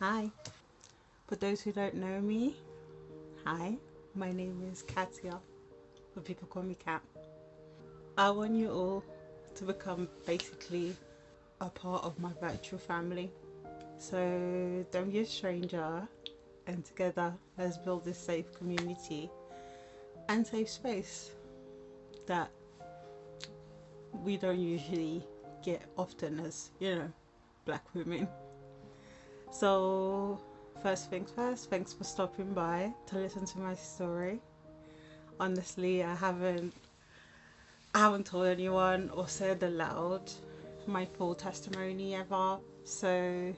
Hi. For those who don't know me, hi. My name is Katia, but people call me Kat. I want you all to become basically a part of my virtual family. So don't be a stranger, and together let's build this safe community and safe space that we don't usually get often as, black women. So first things first, thanks for stopping by to listen to my story. Honestly, I haven't told anyone or said aloud my full testimony ever. So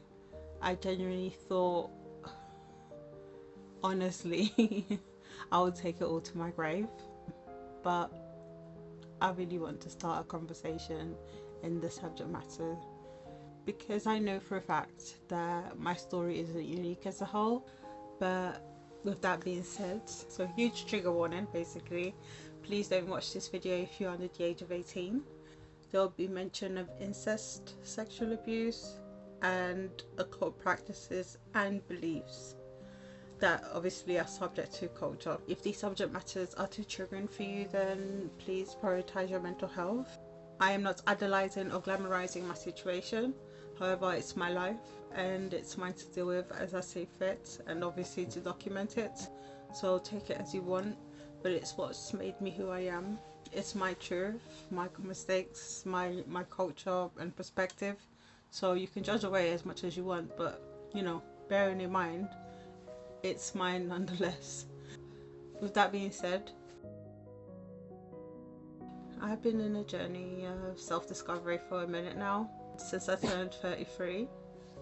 I genuinely thought, honestly, I would take it all to my grave. But I really want to start a conversation in the subject matter because I know for a fact that my story isn't unique as a whole. But with that being said, so huge trigger warning basically, please don't watch this video if you're under the age of 18. There'll be mention of incest, sexual abuse, and occult practices and beliefs that obviously are subject to culture. If these subject matters are too triggering for you, then please prioritize your mental health. I am not idolizing or glamorizing my situation. However, it's my life and it's mine to deal with as I see fit, and obviously to document it. So take it as you want, but it's what's made me who I am. It's my truth, my mistakes, my culture and perspective. So you can judge away as much as you want, but bearing in mind, it's mine nonetheless. With that being said, I've been in a journey of self-discovery for a minute now, since I turned 33,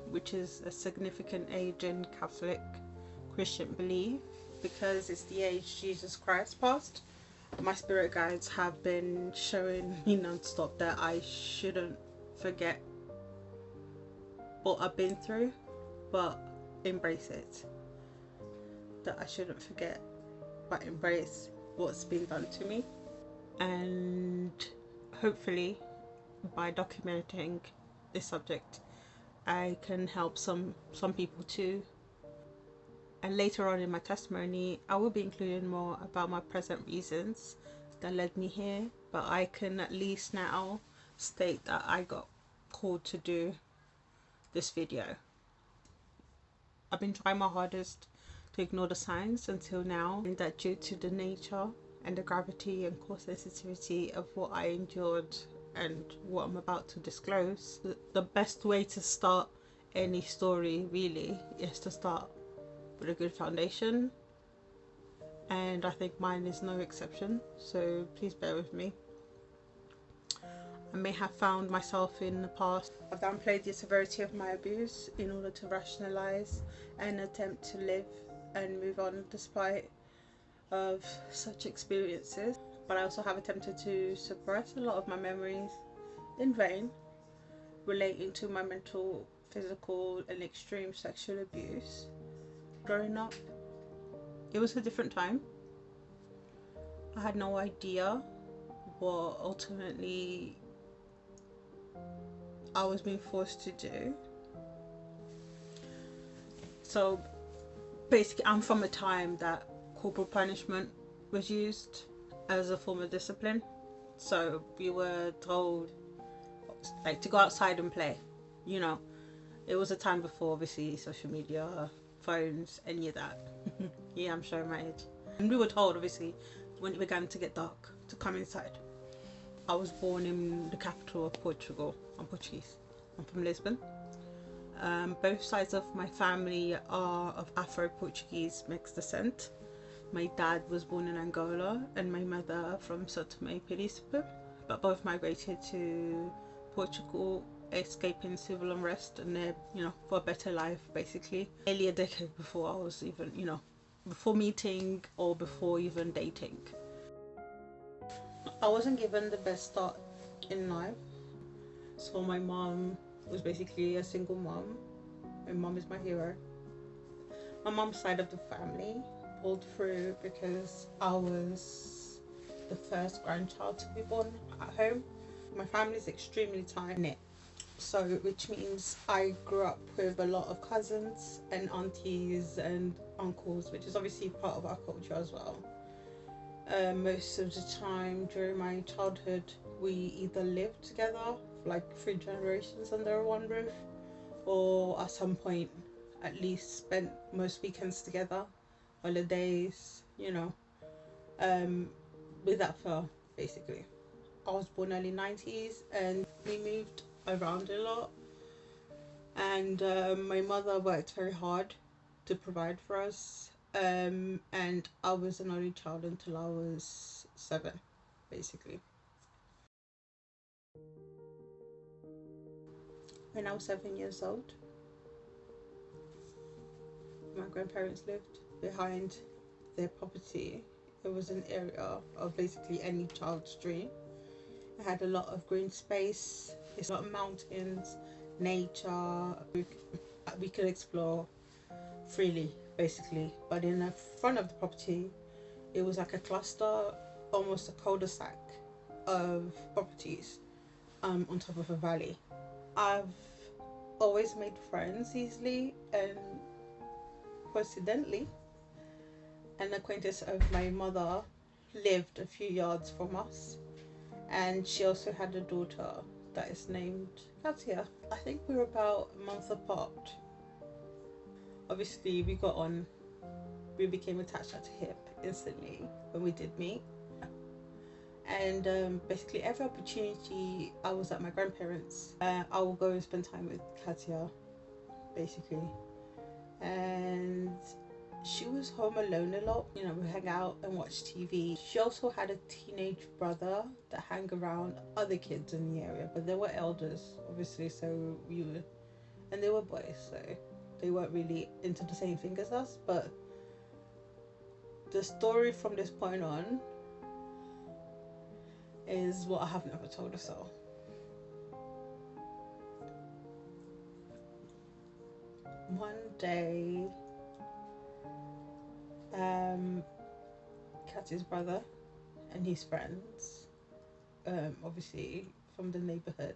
which is a significant age in Catholic Christian belief because it's the age Jesus Christ passed. My spirit guides have been showing me non-stop that I shouldn't forget what I've been through, but embrace it. That I shouldn't forget, but embrace what's been done to me. And hopefully by documenting this subject I can help some people too. And later on in my testimony I will be including more about my present reasons that led me here, but I can at least now state that I got called to do this video. I've been trying my hardest to ignore the signs until now, and that due to the nature and the gravity and core sensitivity of what I endured and what I'm about to disclose, the best way to start any story really is to start with a good foundation, and I think mine is no exception, so please bear with me. I may have found myself in the past, I've downplayed the severity of my abuse in order to rationalize and attempt to live and move on despite of such experiences, but I also have attempted to suppress a lot of my memories in vain relating to my mental, physical and extreme sexual abuse. Growing up, it was a different time. I had no idea what ultimately I was being forced to do. So basically I'm from a time that corporal punishment was used as a form of discipline. So we were told like to go outside and play. It was a time before obviously social media, phones, any of that. Yeah, I'm showing my age. And we were told obviously when it began to get dark to come inside. I was born in the capital of Portugal. I'm Portuguese. I'm from Lisbon. Both sides of my family are of Afro-Portuguese mixed descent. My dad was born in Angola and my mother from São Tomé and Príncipe, but both migrated to Portugal, escaping civil unrest and they're, for a better life basically. Nearly a decade before I was even, before meeting or before even dating. I wasn't given the best start in life. So my mom was basically a single mom. My mom is my hero. My mom's side of the family pulled through because I was the first grandchild to be born at home. My family is extremely tight knit. So, which means I grew up with a lot of cousins and aunties and uncles, which is obviously part of our culture as well. Most of the time during my childhood, we either lived together, like 3 generations under one roof, or at some point, at least spent most weekends together, holidays, um, with that far, basically. I was born early 90s and we moved around a lot. And my mother worked very hard to provide for us. And I was an only child until I was 7, basically. When I was 7 years old, my grandparents lived behind their property. It was an area of basically any child's dream. It had a lot of green space, it's a lot of mountains, nature. We could explore freely, basically. But in the front of the property, it was like a cluster, almost a cul-de-sac of properties on top of a valley. I've always made friends easily, and coincidentally, an acquaintance of my mother lived a few yards from us, and she also had a daughter that is named Katia. I think we were about a month apart. Obviously, we became attached at the hip instantly when we did meet. And basically, every opportunity I was at my grandparents', I will go and spend time with Katia, basically. And she was home alone a lot. We hang out and watch TV. She also had a teenage brother that hung around other kids in the area, but they were elders, obviously, and they were boys, so they weren't really into the same thing as us. But the story from this point on is what I have never told us all. One day, Kathy's brother and his friends, obviously from the neighborhood,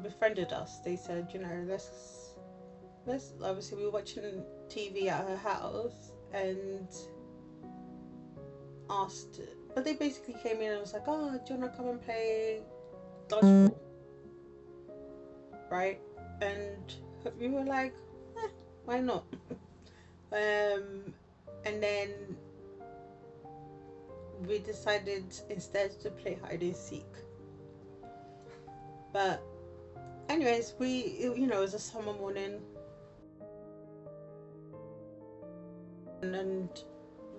befriended us. They said, let's obviously we were watching TV at her house and asked, but they basically came in and was like, oh, do you want to come and play dodgeball? Right? And we were like, why not? And then we decided instead to play hide and seek. But anyways, it was a summer morning, and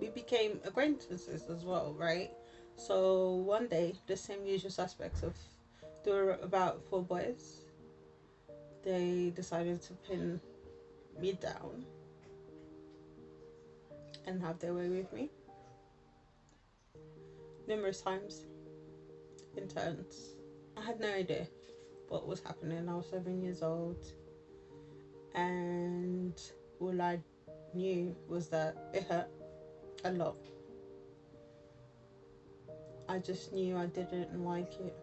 we became acquaintances as well, right? So one day, the same usual suspects of, there were about 4 boys. They decided to pin me down and have their way with me numerous times in turns. I had no idea what was happening. I was 7 years old, and all I knew was that it hurt a lot. I just knew I didn't like it.